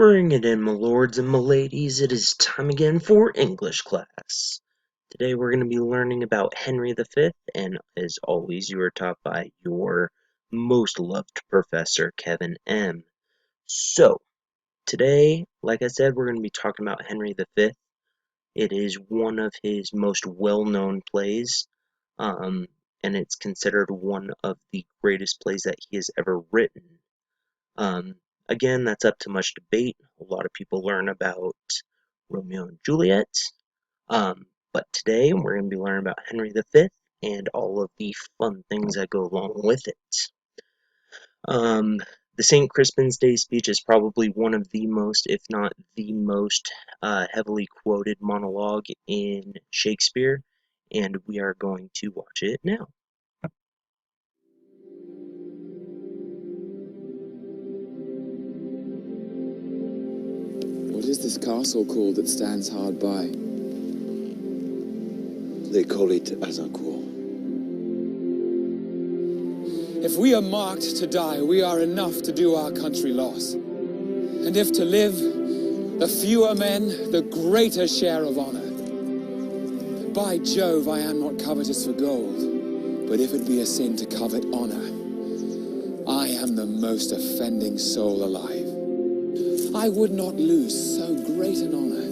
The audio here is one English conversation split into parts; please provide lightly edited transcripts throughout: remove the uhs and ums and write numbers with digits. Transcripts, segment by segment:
Bring it in, my lords and my ladies. It is time again for English class. Today we're going to be learning about Henry V, and as always, you are taught by your most loved professor, Kevin M. So, today, like I said, we're going to be talking about Henry V. It is one of his most well-known plays, um, and it's considered one of the greatest plays that he has ever written. Um, Again, that's up to much debate. A lot of people learn about Romeo and Juliet. But today we're going to be learning about Henry V and all of the fun things that go along with it. Um, the St. Crispin's Day speech is probably one of the most, if not the most, heavily quoted monologue in Shakespeare, and we are going to watch it now. What is this castle called that stands hard by? They call it Azincourt. If we are marked to die, we are enough to do our country loss. And if to live, the fewer men, the greater share of honor. By Jove, I am not covetous for gold, but if it be a sin to covet honor, I am the most offending soul alive. I would not lose so great an honor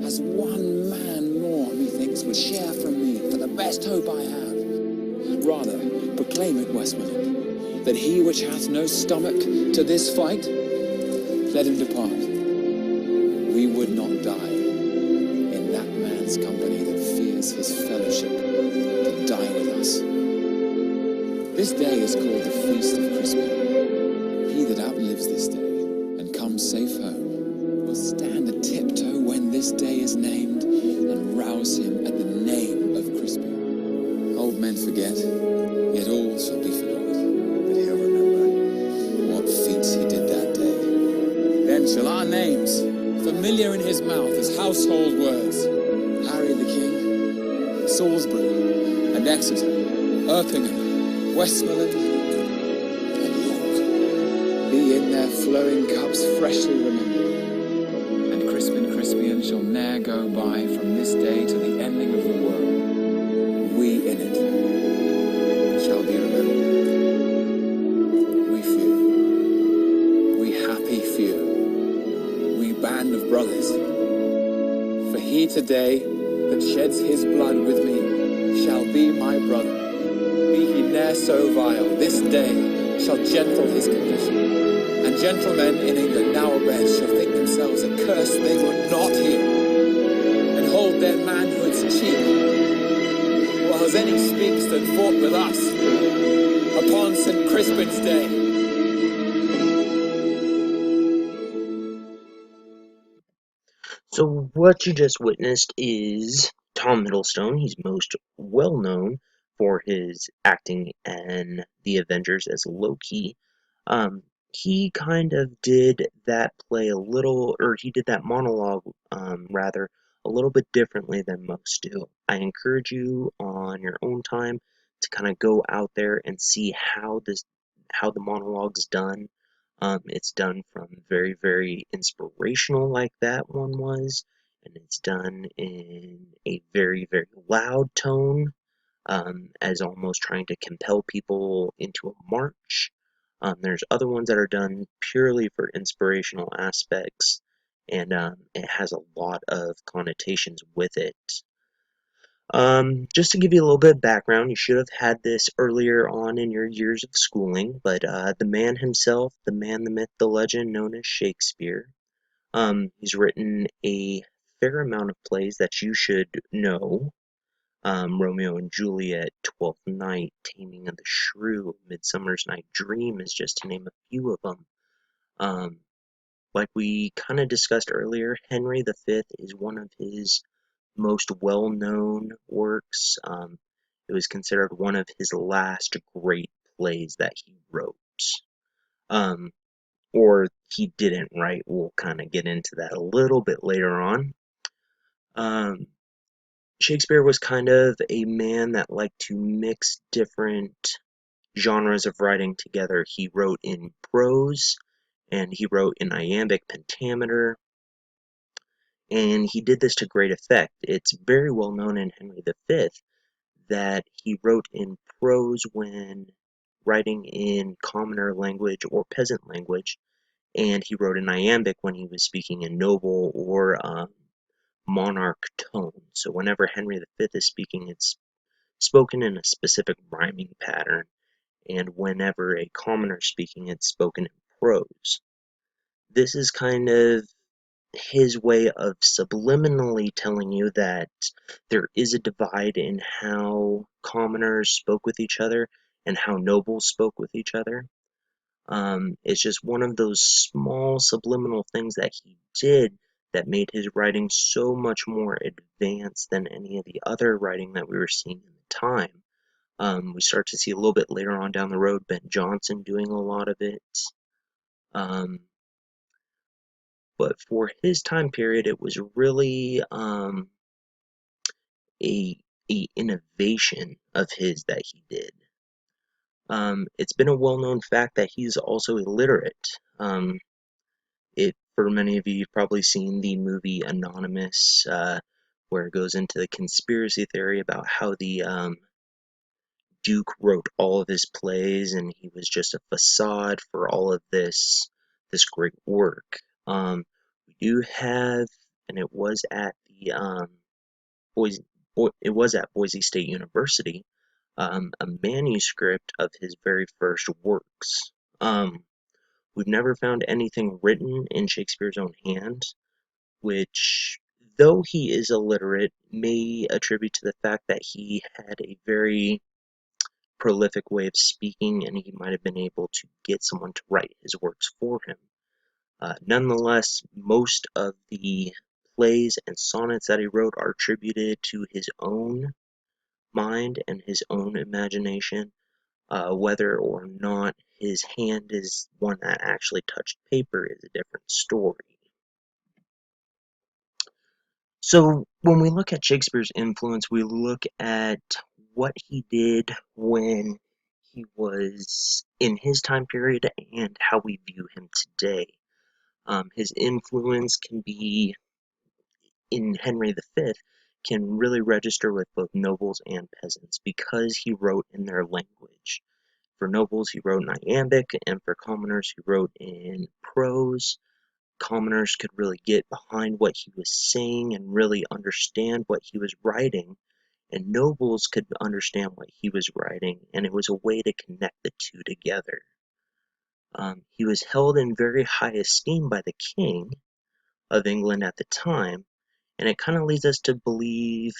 as one man more, methinks, would share from me for the best hope I have. Rather, proclaim it, Westmoreland, that he which hath no stomach to this fight, let him depart. We would not die in that man's company that fears his fellowship to die with us. This day is called the Feast of Crispin. He that outlives this day and comes safe home will stand a tiptoe when this day is named and rouse him at the name of Crispin. Old men forget, yet all shall be forgot, but he'll remember what feats he did that day. Then shall our names, familiar in his mouth as household words, Harry the King, Salisbury and Exeter, Erpingham, Westmoreland and York, be in their flowing cups freshly remembered. And Crispin Crispian shall ne'er go by from this day to the ending of the world. We in it shall be remembered. We few, we happy few, we band of brothers. For he today that sheds his blood with me shall be my brother. Be he ne'er so vile, this day shall gentle his condition. And gentlemen in England now abed shall think themselves accursed they were not here, and hold their manhoods cheap, whiles any speaks that fought with us upon St. Crispin's Day. So what you just witnessed is Tom Hiddleston. He's most well known for his acting in The Avengers as Loki. He kind of did that play a little, or he did that monologue, rather, a little bit differently than most do. I encourage you on your own time to kind of go out there and see how the monologue's done. It's done from very, very inspirational, like that one was, and it's done in a very, very loud tone, as almost trying to compel people into a march. There's other ones that are done purely for inspirational aspects, and it has a lot of connotations with it. Just to give you a little bit of background, you should have had this earlier on in your years of schooling, but the man himself, the man, the myth, the legend known as Shakespeare, he's written a fair amount of plays that you should know. Romeo and Juliet, Twelfth Night, Taming of the Shrew, Midsummer's Night Dream is just to name a few of them. Like we kind of discussed earlier, Henry V is one of his most well-known works. It was considered one of his last great plays that he wrote. Um, or he didn't write. We'll kind of get into that a little bit later on. Shakespeare was kind of a man that liked to mix different genres of writing together. He wrote in prose, and he wrote in iambic pentameter, and he did this to great effect. It's very well known in Henry V that he wrote in prose when writing in commoner language or peasant language, and he wrote in iambic when he was speaking in noble or monarch tone. So whenever Henry V is speaking, it's spoken in a specific rhyming pattern, and whenever a commoner is speaking, it's spoken in prose. This is kind of his way of subliminally telling you that there is a divide in how commoners spoke with each other and how nobles spoke with each other. It's just one of those small subliminal things that he did that made his writing so much more advanced than any of the other writing that we were seeing in the time. We start to see a little bit later on down the road Ben Jonson doing a lot of it. Um, but for his time period, it was really a innovation of his that he did. It's been a well-known fact that he's also illiterate. For many of you, you've probably seen the movie Anonymous, where it goes into the conspiracy theory about how the Duke wrote all of his plays and he was just a facade for all of this great work. We do have, and it was at the Boise, it was at Boise State University, a manuscript of his very first works. We've never found anything written in Shakespeare's own hand, which, though he is illiterate, may attribute to the fact that he had a very prolific way of speaking and he might have been able to get someone to write his works for him. Nonetheless, most of the plays and sonnets that he wrote are attributed to his own mind and his own imagination. Whether or not his hand is one that actually touched paper is a different story. So when we look at Shakespeare's influence, we look at what he did when he was in his time period and how we view him today. His influence can be, in Henry V, can really register with both nobles and peasants because he wrote in their language. For nobles, he wrote in iambic, and for commoners, he wrote in prose. Commoners could really get behind what he was saying and really understand what he was writing, and nobles could understand what he was writing, and it was a way to connect the two together. He was held in very high esteem by the king of England at the time, and it kind of leads us to believe,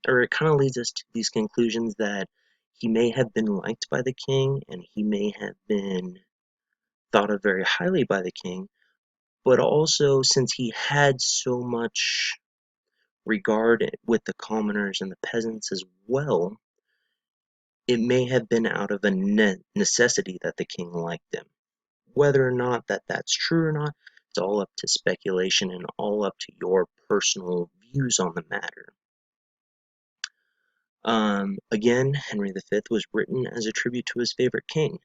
or it kind of leads us to these conclusions that he may have been liked by the king, and he may have been thought of very highly by the king, but also since he had so much regard with the commoners and the peasants as well, it may have been out of a necessity that the king liked him. Whether or not that's true or not, it's all up to speculation and all up to your personal views on the matter. Again, Henry V was written as a tribute to his favorite king.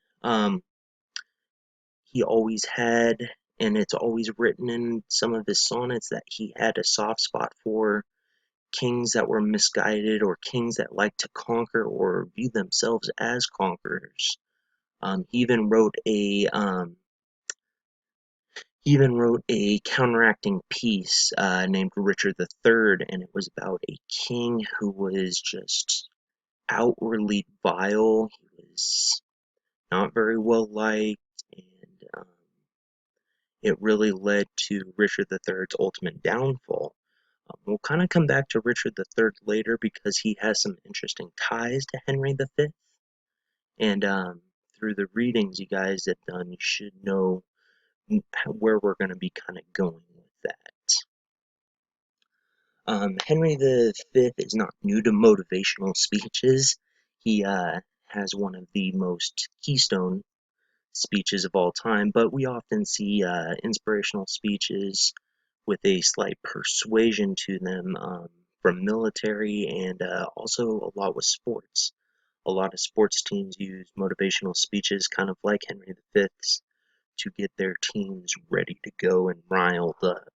He always had, and it's always written in some of his sonnets, that he had a soft spot for kings that were misguided or kings that liked to conquer or view themselves as conquerors. He even wrote a counteracting piece named Richard III, and it was about a king who was just outwardly vile. He was not very well liked, and it really led to Richard III's ultimate downfall. We'll kind of come back to Richard III later because he has some interesting ties to Henry V, and through the readings you guys have done, you should know where we're going to be kind of going with that. Henry V is not new to motivational speeches. He has one of the most keystone speeches of all time, but we often see inspirational speeches with a slight persuasion to them from military and also a lot with sports. A lot of sports teams use motivational speeches, kind of like Henry V's, to get their teams ready to go and riled up.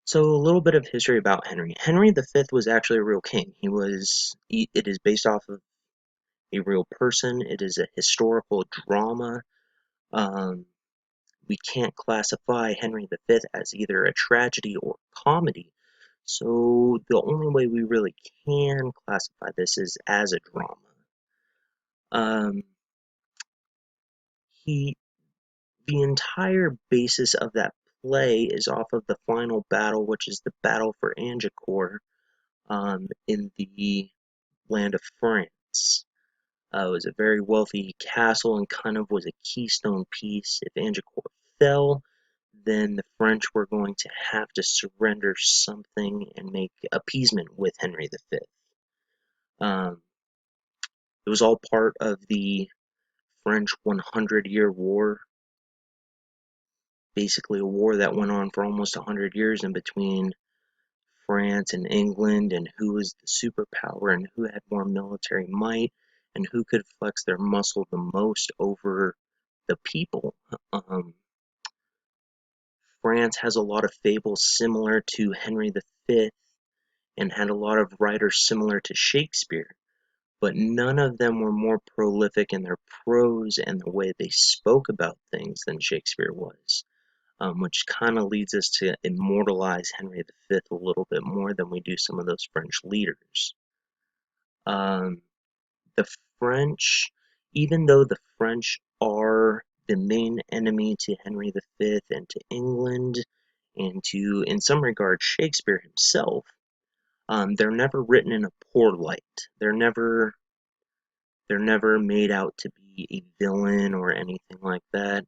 So a little bit of history about Henry. Henry V was actually a real king. It is based off of a real person. It is a historical drama. We can't classify Henry V as either a tragedy or comedy. So the only way we really can classify this is as a drama. Um, the entire basis of that play is off of the final battle, which is the battle for Agincourt, in the land of France. It was a very wealthy castle and kind of was a keystone piece. If Agincourt fell, then the French were going to have to surrender something and make appeasement with Henry V. It was all part of the French 100-year war, basically a war that went on for almost 100 years in between France and England, and who was the superpower and who had more military might and who could flex their muscle the most over the people. France has a lot of fables similar to Henry V and had a lot of writers similar to Shakespeare, but none of them were more prolific in their prose and the way they spoke about things than Shakespeare was, which kind of leads us to immortalize Henry V a little bit more than we do some of those French leaders. The French, even though the French are the main enemy to Henry V and to England and to, in some regards, Shakespeare himself, they're never written in a poor light. They're never made out to be a villain or anything like that.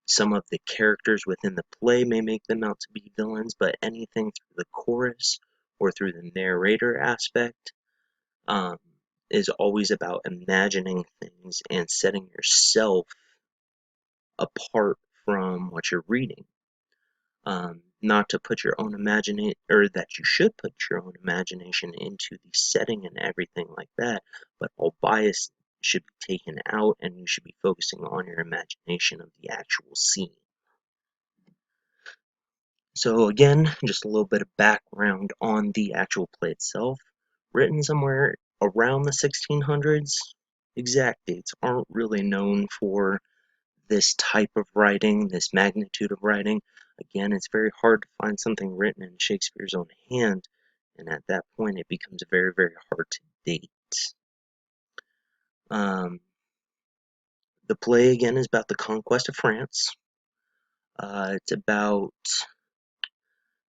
Some of the characters within the play may make them out to be villains, but anything through the chorus or through the narrator aspect is always about imagining things and setting yourself apart from what you're reading. Not to put your own imagination, or that you should put your own imagination into the setting and everything like that, but all bias should be taken out and you should be focusing on your imagination of the actual scene. So again, just a little bit of background on the actual play itself. Written somewhere around the 1600s. Exact dates aren't really known for this type of writing, this magnitude of writing. Again, it's very hard to find something written in Shakespeare's own hand, and at that point it becomes very, very hard to date. The play, again, is about the conquest of France. It's about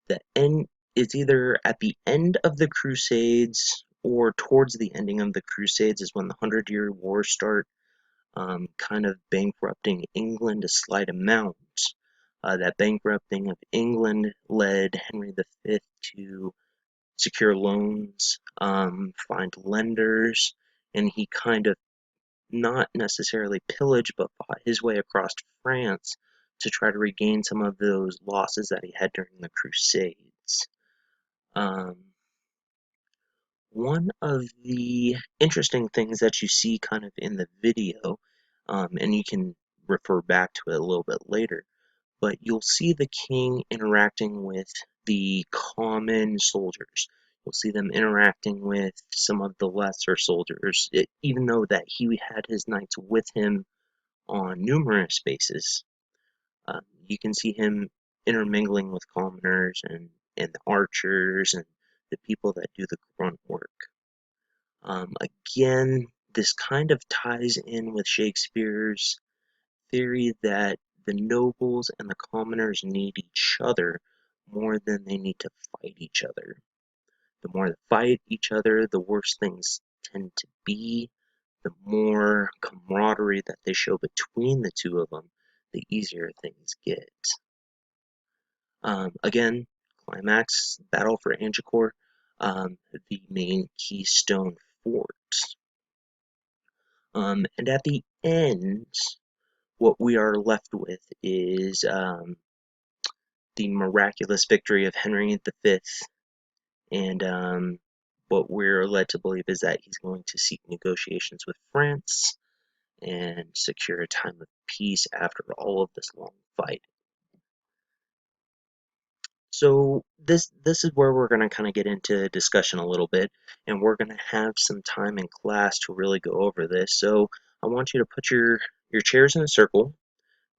the end. It's either at the end of the Crusades or towards the ending of the Crusades is when the 100-Year War start, kind of bankrupting England a slight amount. That bankrupting of England led Henry V to secure loans, find lenders, and he kind of not necessarily pillaged, but fought his way across France to try to regain some of those losses that he had during the Crusades. One of the interesting things that you see kind of in the video, and you can refer back to it a little bit later, but you'll see the king interacting with the common soldiers. You'll see them interacting with some of the lesser soldiers, even though that he had his knights with him on numerous bases. You can see him intermingling with commoners and the archers and the people that do the grunt work. Again, this kind of ties in with Shakespeare's theory that the nobles and the commoners need each other more than they need to fight each other. The more they fight each other, the worse things tend to be. The more camaraderie that they show between the two of them, the easier things get. Again, climax, battle for Agincourt, the main keystone fort. And at the end, what we are left with is the miraculous victory of Henry V, and what we're led to believe is that he's going to seek negotiations with France, and secure a time of peace after all of this long fight. So this is where we're going to kind of get into discussion a little bit, and we're going to have some time in class to really go over this. So I want you to put your chairs in a circle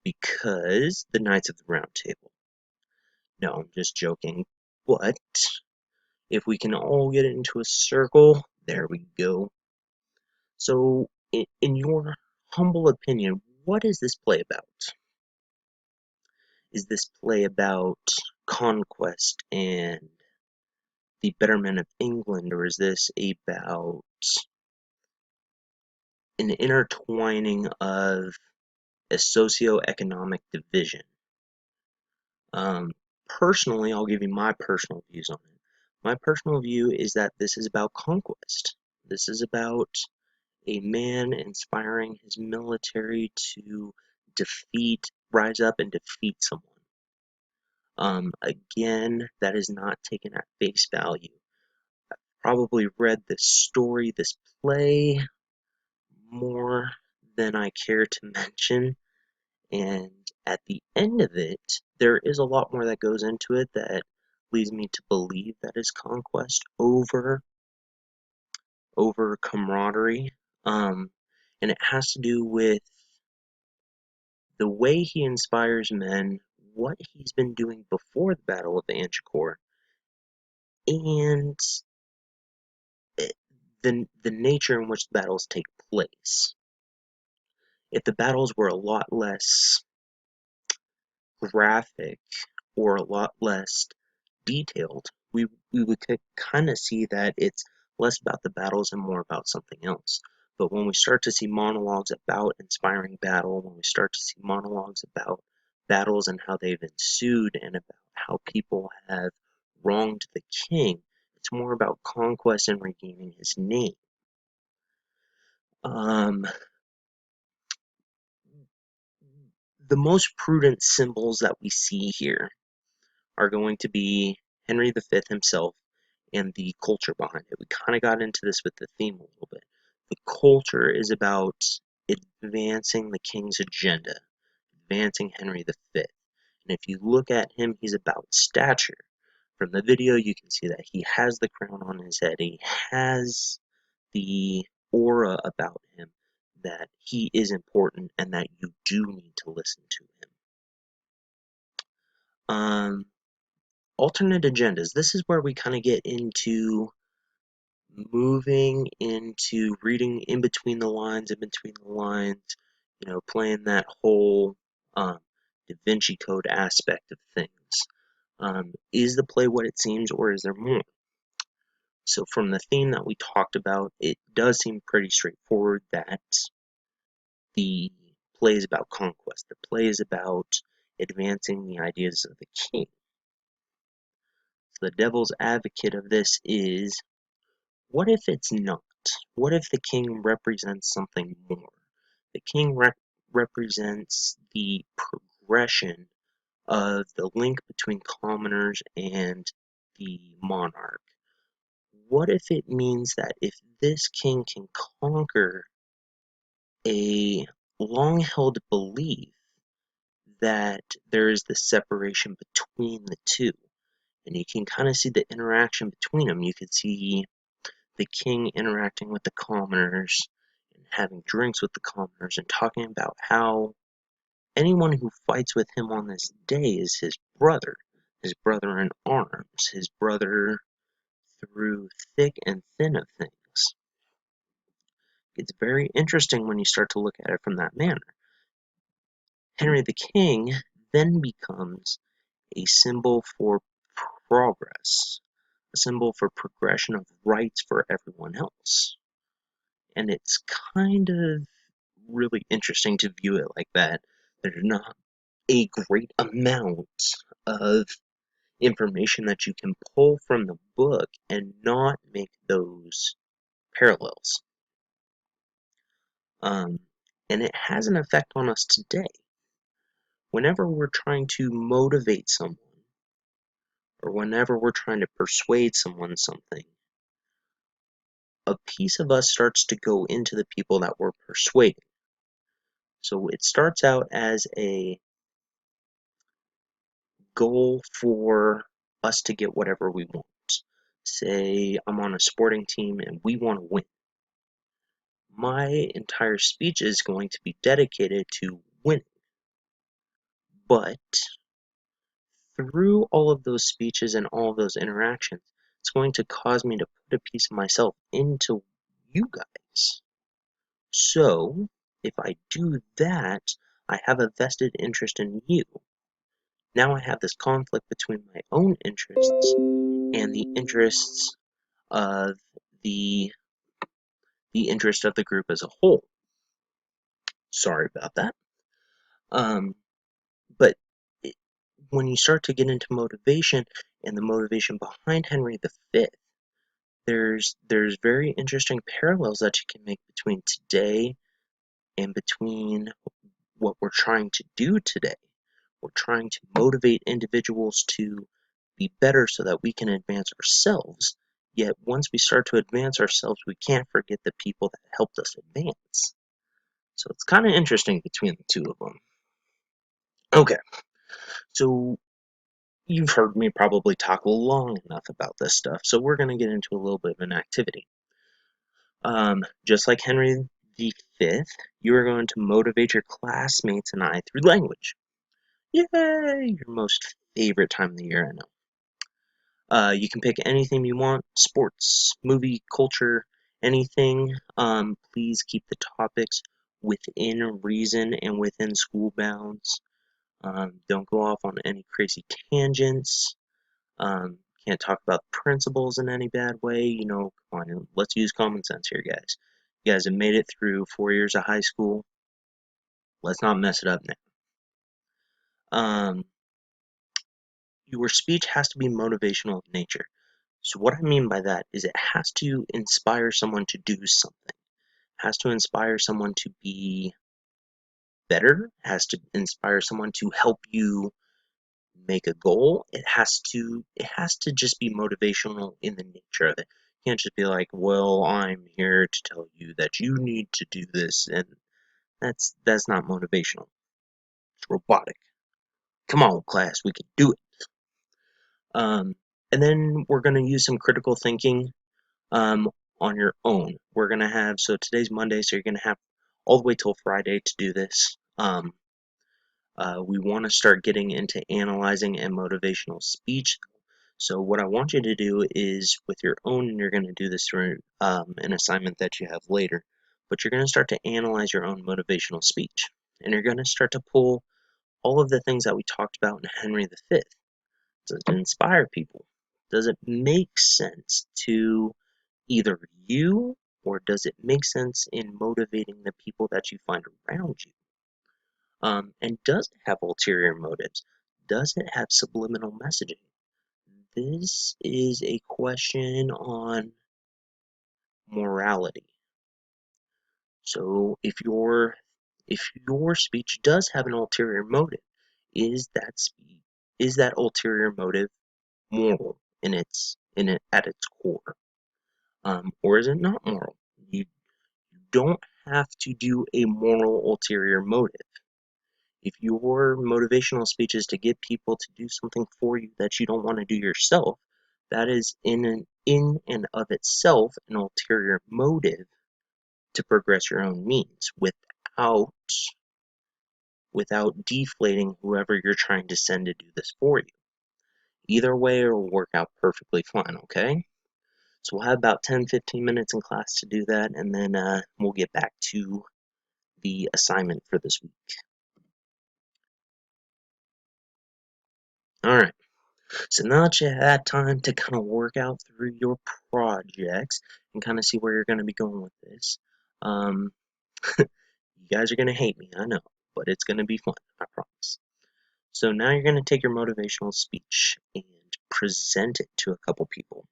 because the Knights of the Round Table. No, I'm just joking. But if we can all get into a circle, there we go. So in your humble opinion, what is this play about? Is this play about conquest and the betterment of England, or is this about an intertwining of a socioeconomic division? Personally, I'll give you my personal views on it. My personal view is that this is about conquest. This is about a man inspiring his military to rise up and defeat someone. Again, that is not taken at face value. Probably read this story, this play, more than I care to mention, and at the end of it, there is a lot more that goes into it that leads me to believe that is conquest over camaraderie. And it has to do with the way he inspires men, what he's been doing before the Battle of Agincourt, and the nature in which the battles take place. If the battles were a lot less graphic or a lot less detailed, we would kind of see that it's less about the battles and more about something else. But when we start to see monologues about inspiring battle, when we start to see monologues about battles and how they've ensued and about how people have wronged the king, it's more about conquest and regaining his name. The most prudent symbols that we see here are going to be Henry V himself and the culture behind it. We kind of got into this with the theme a little bit. The culture is about advancing the king's agenda, advancing Henry V. And if you look at him, he's about stature. From the video, you can see that he has the crown on his head. He has the aura about him that he is important and that you do need to listen to him. Alternate agendas. This is where we kind of get into moving into reading in between the lines, playing that whole Da Vinci Code aspect of things. Is the play what it seems, or is there more? So from the theme that we talked about, it does seem pretty straightforward that the play is about conquest. The play is about advancing the ideas of the king. So the devil's advocate of this is, what if it's not? What if the king represents something more? The king represents the progression of the link between commoners and the monarch. What if it means that if this king can conquer a long-held belief that there is the separation between the two, and you can kind of see the interaction between them. You can see the king interacting with the commoners and having drinks with the commoners and talking about how anyone who fights with him on this day is his brother in arms, his brother through thick and thin of things. It's very interesting when you start to look at it from that manner. Henry the King then becomes a symbol for progress, a symbol for progression of rights for everyone else. And it's kind of really interesting to view it like that. There's not a great amount of information that you can pull from the book and not make those parallels. And it has an effect on us today. Whenever we're trying to motivate someone, or whenever we're trying to persuade someone something, a piece of us starts to go into the people that we're persuading. So it starts out as a goal for us to get whatever we want. Say I'm on a sporting team and we want to win. My entire speech is going to be dedicated to winning. But through all of those speeches and all of those interactions, it's going to cause me to put a piece of myself into you guys. So, if I do that, I have a vested interest in you. Now I have this conflict between my own interests and the interests of the interest of the group as a whole. Sorry about that. But it, when you start to get into motivation and the motivation behind Henry V, there's very interesting parallels that you can make between today and between what we're trying to do today. We're trying to motivate individuals to be better so that we can advance ourselves. Yet once we start to advance ourselves, we can't forget the people that helped us advance. So it's kind of interesting between the two of them. Okay, so you've heard me probably talk long enough about this stuff, so we're going to get into a little bit of an activity. Just like Henry V, you are going to motivate your classmates and I through language. Yay! Your most favorite time of the year, I know. You can pick anything you want, sports, movie, culture, anything. Please keep the topics within reason and within school bounds. Don't go off on any crazy tangents. Can't talk about principles in any bad way. Come on, let's use common sense here, guys. You guys have made it through 4 years of high school. Let's not mess it up now. Your speech has to be motivational in nature. So what I mean by that is it has to inspire someone to do something. It has to inspire someone to be better. It has to inspire someone to help you make a goal. It has to just be motivational in the nature of it. You can't just be like, well, I'm here to tell you that you need to do this, and that's not motivational. It's robotic. Come on, class, we can do it. And then we're going to use some critical thinking on your own. We're going to have, so today's Monday, so you're going to have all the way till Friday to do this. We want to start getting into analyzing and motivational speech. So what I want you to do is with your own, and you're going to do this through an assignment that you have later, but you're going to start to analyze your own motivational speech. And you're going to start to pull all of the things that we talked about in Henry V. Does it inspire people? Does it make sense to either you, or does it make sense in motivating the people that you find around you? And does it have ulterior motives? Does it have subliminal messaging? This is a question on morality. So if your speech does have an ulterior motive, is that ulterior motive moral at its core? Or is it not moral? You don't have to do a moral ulterior motive. If your motivational speech is to get people to do something for you that you don't want to do yourself, that is in and of itself an ulterior motive to progress your own means without deflating whoever you're trying to send to do this for you. Either way, it'll work out perfectly fine, okay? So we'll have about 10-15 minutes in class to do that, and then we'll get back to the assignment for this week. Alright, so now that you had time to kind of work out through your projects and kind of see where you're going to be going with this, you guys are going to hate me, I know, but it's going to be fun, I promise. So now you're going to take your motivational speech and present it to a couple people.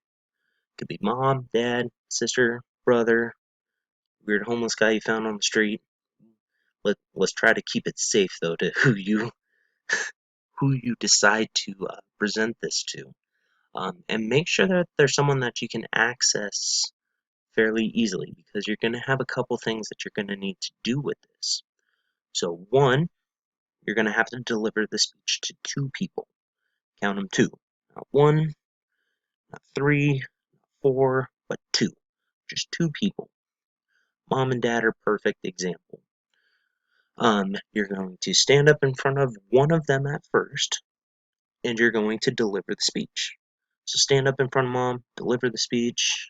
It could be mom, dad, sister, brother, weird homeless guy you found on the street. Let's try to keep it safe though to who you decide to present this to, and make sure that there's someone that you can access fairly easily, because you're going to have a couple things that you're going to need to do with this. So 1, you're going to have to deliver the speech to 2 people. Count them 2. Not 1, not 3, 4, but 2. Just 2 people. Mom and dad are perfect example. You're going to stand up in front of one of them at first, and you're going to deliver the speech. So stand up in front of mom, deliver the speech,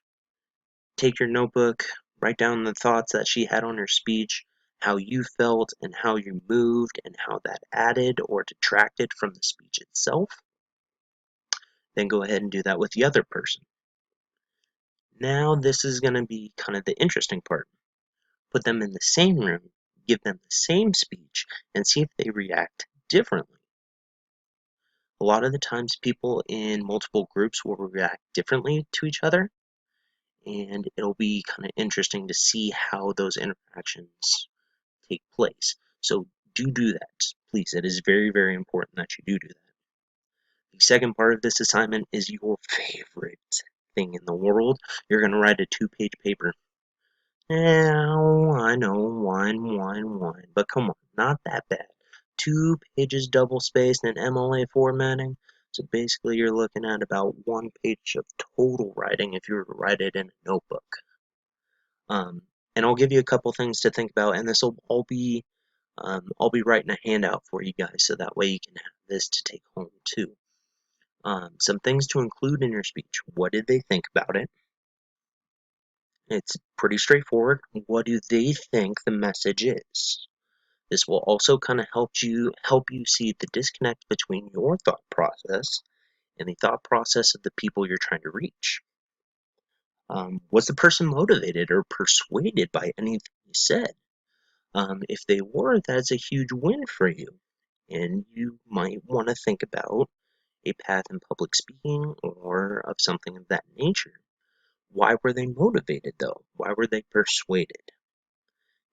take your notebook, write down the thoughts that she had on her speech, how you felt and how you moved and how that added or detracted from the speech itself. Then go ahead and do that with the other person. Now this is going to be kind of the interesting part. Put them in the same room, give them the same speech, and see if they react differently. A lot of the times people in multiple groups will react differently to each other, and it'll be kind of interesting to see how those interactions take place. So do that, please. It is very, very important that you do that. The second part of this assignment is your favorite thing in the world. You're going to write a 2-page paper. Now, I know, wine, but come on, not that bad. 2 pages double-spaced in MLA formatting. So basically you're looking at about 1 page of total writing if you were to write it in a notebook. And I'll give you a couple things to think about, and this will all be, I'll be writing a handout for you guys so that way you can have this to take home too. Some things to include in your speech. What did they think about it? It's pretty straightforward. What do they think the message is? This will also kind of help you see the disconnect between your thought process and the thought process of the people you're trying to reach. Was the person motivated or persuaded by anything you said? If they were, that's a huge win for you. And you might want to think about a path in public speaking or of something of that nature. Why were they motivated though? Why were they persuaded?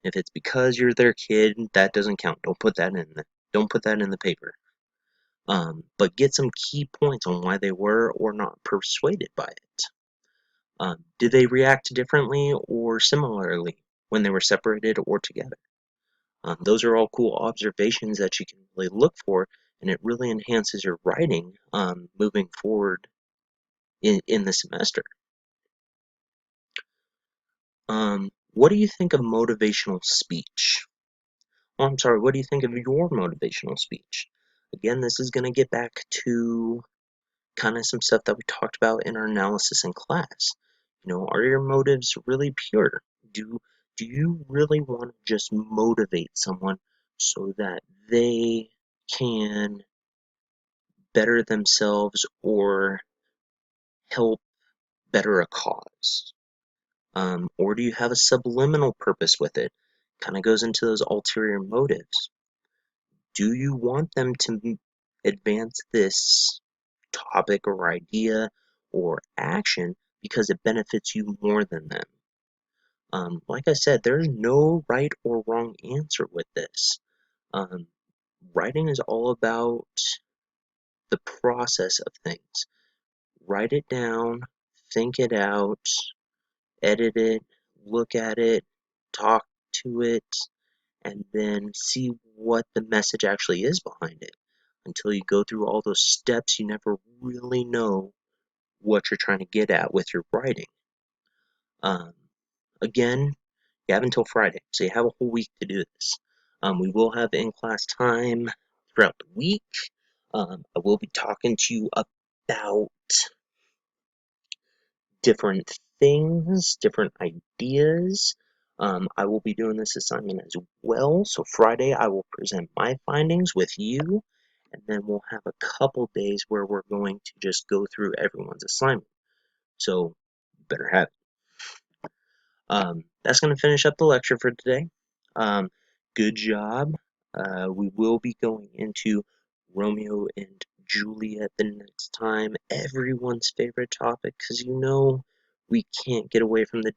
If it's because you're their kid, that doesn't count. Don't put that in the paper. But get some key points on why they were or not persuaded by it. Did they react differently or similarly when they were separated or together? Those are all cool observations that you can really look for, and it really enhances your writing moving forward in the semester. What do you think of motivational speech? Oh, I'm sorry, what do you think of your motivational speech? Again, this is going to get back to kind of some stuff that we talked about in our analysis in class. Are your motives really pure? Do you really want to just motivate someone so that they can better themselves or help better a cause? Or do you have a subliminal purpose with it? Kind of goes into those ulterior motives. Do you want them to advance this topic or idea or action because it benefits you more than them? Like I said, there's no right or wrong answer with this. Writing is all about the process of things. Write it down, think it out, edit it, look at it, talk to it, and then see what the message actually is behind it. Until you go through all those steps, you never really know what you're trying to get at with your writing. Again, you have until Friday, so you have a whole week to do this. We will have in-class time throughout the week. I will be talking to you about different things, different ideas. I will be doing this assignment as well. So Friday I will present my findings with you, and then we'll have a couple days where we're going to just go through everyone's assignment. So you better have it. That's going to finish up the lecture for today. Good job. We will be going into Romeo and Juliet the next time, everyone's favorite topic, because we can't get away from the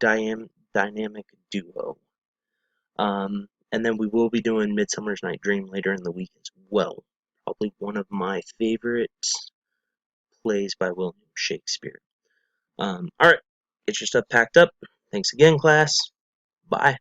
dynamic duo. And then we will be doing Midsummer's Night Dream later in the week as well. Probably one of my favorite plays by William Shakespeare. Alright, get your stuff packed up. Thanks again, class. Bye.